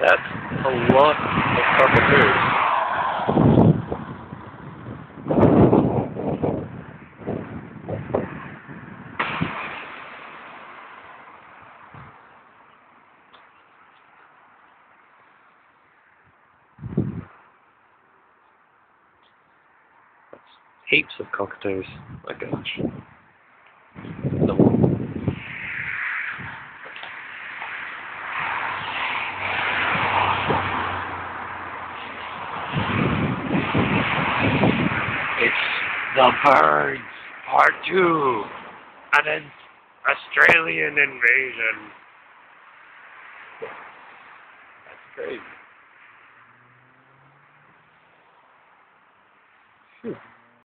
That's a lot of cockatoos. Heaps of cockatoos. My gosh. No. It's the birds, part 2, an Australian invasion. That's crazy.